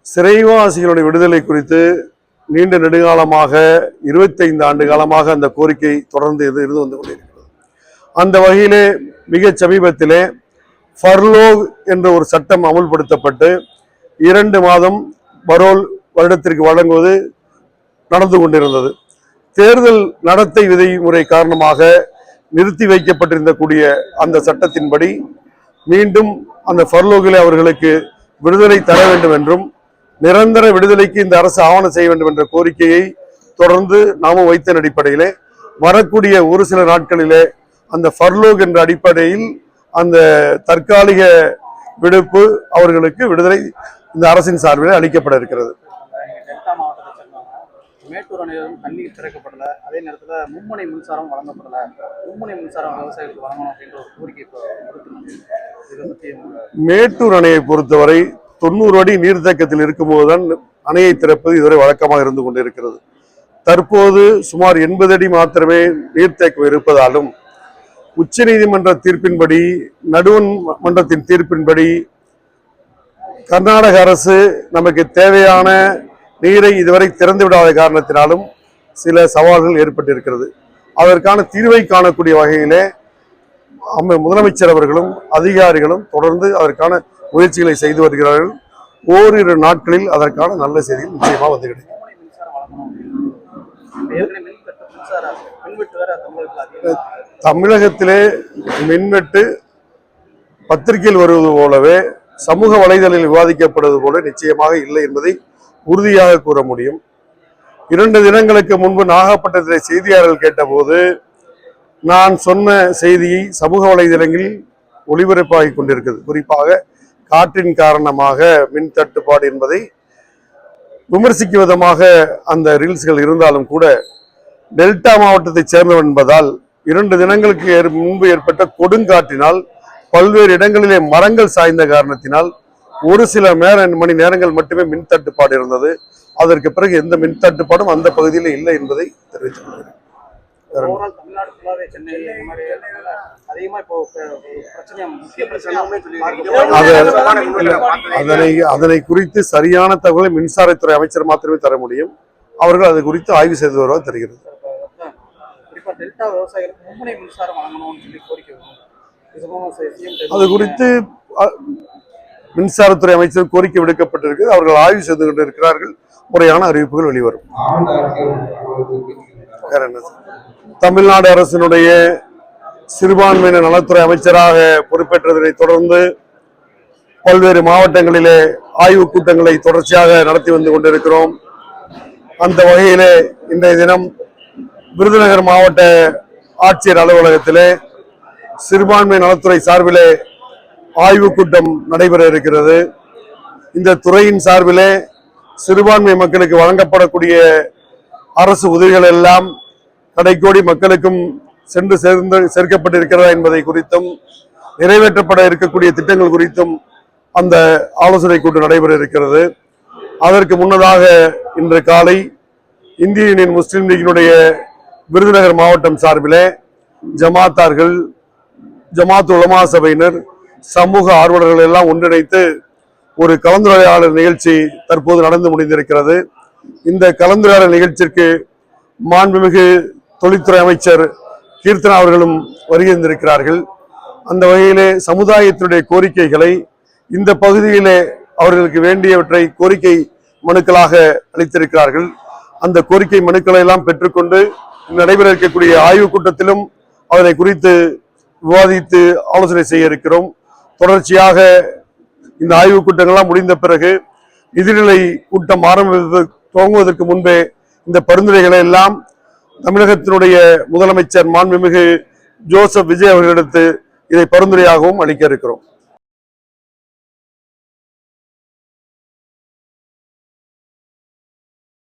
சிறைவாசிகளுடைய விடுதலை குறித்து நீண்ட நெடுங்காலமாக 25 ஆண்டு காலமாக அந்த கோரிக்கை தொடர்ந்து இருந்து வந்து கொண்டிருக்கிறது. அந்த வகையிலே மிக சமீபத்திலே ஃபர்லோக் என்ற ஒரு சட்டம் அமுல்படுத்தப்பட்டு 2 மாதம் பரோல் வருடத்திற்கு வழங்குவது நடந்து கொண்டிருந்தது. தேர்தல் நடத்தை விதிமுறை காரணமாக நிறுத்தி வைக்கப்பட்டிருந்த கூடிய அந்த சட்டத்தின்படி மீண்டும் அந்த ஃபர்லோகிலே அவர்களுக்கு விடுதலை தர வேண்டும் என்றும் நிரந்தர விடுதலைக்கு இந்த அரசு ஆவணம் செய்ய வேண்டும் என்ற கோரிக்கையை தொடர்ந்து நாமும் வைத்த அடிப்படையிலே வரக்கூடிய ஒரு சில நாட்களிலே அந்த ஃபர்லோக் என்ற அடிப்படையில் அந்த தற்காலிக விடுப்பு அவர்களுக்கு விடுதலை இந்த அரசின் சார்பில் அளிக்கப்பட இருக்கிறது. மேட்டூர் அணையிலும் தண்ணீர் திறக்கப்படல, அதே நேரத்தில் மும்முனை மின்சாரம் வழங்கப்படல. மும்முனை மின்சாரம் விவசாயிகளுக்கு வழங்கணும் அப்படின்ற ஒரு கோரிக்கை மேட்டூர் அணையை பொறுத்தவரை 90 அடி நீர்த்தேக்கத்தில் இருக்கும்போதுதான் அணையை திறப்பது இதுவரை வழக்கமாக இருந்து கொண்டிருக்கிறது. தற்போது சுமார் 80 அடி மாத்திரமே நீர்த்தேக்கம் இருப்பதாலும் உச்ச நீதிமன்ற தீர்ப்பின்படி, நடுவண் மன்றத்தின் தீர்ப்பின்படி கர்நாடக அரசு நமக்கு தேவையான நீரை இதுவரை திறந்து விடாத காரணத்தினாலும் சில சவால்கள் ஏற்பட்டிருக்கிறது. அதற்கான தீர்வை காணக்கூடிய வகையிலே முதலமைச்சர் அவர்களும் அதிகாரிகளும் தொடர்ந்து அதற்கான முயற்சிகளை செய்து வருகிறார்கள். ஓரிரு நாட்களில் அதற்கான நல்ல செய்திகள் நிச்சயமா வந்து கிடைக்கும். தமிழகத்திலே மின்வெட்டு பத்திரிகையில் வருவது போலவே சமூக வலைதளத்தில் விவாதிக்கப்படுவது போல நிச்சயமாக இல்லை என்பதை உறுதியாக கூற முடியும். 2 தினங்களுக்கு முன்பு நாகப்பட்டினத்திலே செய்தியாளர்கள் கேட்டபோது நான் சொன்ன செய்தியை சமூக வலைதளங்களில் ஒளிபரப்பாகிக் கொண்டிருக்கிறது. குறிப்பாக காற்றின் காரணமாக மின் தட்டுப்பாடு என்பதை விமர்சிக்கும் விதமாக அந்த ரீல்ஸ்கள் இருந்தாலும் கூட டெல்டா மாவட்டத்தைச் சேர்ந்தவன் என்பதால் 2 தினங்களுக்கு முன்பு ஏற்பட்ட கொடுங்காற்றினால் பல்வேறு இடங்களிலே மரங்கள் சாய்ந்த காரணத்தினால் ஒரு சில மணி நேரங்கள் மட்டுமே மின் தட்டுப்பாடு இருந்தது. அதற்கு பிறகு எந்த மின் தட்டுப்பாடும் அந்த பகுதியில் இல்லை என்பதை தெரிவித்துக் கொள்கிறேன். அதனை குறித்து சரியான தகவலை மின்சாரத்துறை அமைச்சர் மாத்திரமே தர முடியும். அவர்கள் அது குறித்து ஆய்வு செய்து வருவதாக தெரிகிறது. அது குறித்து மின்சாரத்துறை அமைச்சர் கோரிக்கை விடுக்கப்பட்டிருக்கு. அவர்கள் ஆய்வு செய்து கொண்டிருக்கிறார்கள். முறையான அறிவிப்புகள் வெளிவரும். தமிழ்நாடு அரசினுடைய சிறுபான்மையினர் நலத்துறை அமைச்சராக பொறுப்பேற்றதனை தொடர்ந்து பல்வேறு மாவட்டங்களிலே ஆய்வு கூட்டங்களை தொடர்ச்சியாக நடத்தி வந்து கொண்டிருக்கிறோம். அந்த வகையிலே இன்றைய தினம் விருதுநகர் மாவட்ட ஆட்சியர் அலுவலகத்திலே சிறுபான்மை நலத்துறை சார்பிலே ஆய்வு கூட்டம் நடைபெற இருக்கிறது. இந்த துறையின் சார்பிலே சிறுபான்மை மக்களுக்கு வழங்கப்படக்கூடிய அரசு உதவிகள் எல்லாம் கடைக்கோடி மக்களுக்கும் சென்று சேர்க்கப்பட்டிருக்கிறதா என்பதை குறித்தும் நிறைவேற்றப்பட இருக்கக்கூடிய திட்டங்கள் குறித்தும் அந்த ஆலோசனை கூட்டம் நடைபெற இருக்கிறது. அதற்கு முன்னதாக இன்று காலை இந்திய யூனியன் முஸ்லிம் லீகினுடைய விருதுநகர் மாவட்டம் சார்பிலே ஜமாத்தார்கள், ஜமாத் உலமா சபையினர், சமூக ஆர்வலர்கள் எல்லாம் ஒன்றிணைத்து ஒரு கலந்துரையாடல் நிகழ்ச்சி தற்போது நடந்து முடிந்திருக்கிறது. இந்த கலந்துரையாடல் நிகழ்ச்சிக்கு மாண்புமிகு தொழில்துறை அமைச்சர் கீர்த்தனா அவர்களும் வருகின்றிருக்கிறார்கள். அந்த வகையிலே சமுதாயத்தினுடைய கோரிக்கைகளை இந்த பகுதியிலே அவர்களுக்கு வேண்டியவற்றை கோரிக்கை மனுக்களாக அளித்திருக்கிறார்கள். அந்த கோரிக்கை மனுக்களை எல்லாம் பெற்றுக்கொண்டு நடைபெற இருக்கக்கூடிய ஆய்வுக் கூட்டத்திலும் அதனை குறித்து விவாதித்து ஆலோசனை செய்ய இருக்கிறோம். தொடர்ச்சியாக இந்த ஆய்வுக் கூட்டங்கள்லாம் முடிந்த பிறகு நிதிநிலை கூட்டம் துவங்குவதற்கு முன்பே இந்த பரிந்துரைகளை எல்லாம் தமிழகத்தினுடைய முதலமைச்சர் மாண்புமிகு ஜோசப் விஜய் அவர்களிடத்து இதை பரிந்துரையாகவும் அளிக்க இருக்கிறோம்.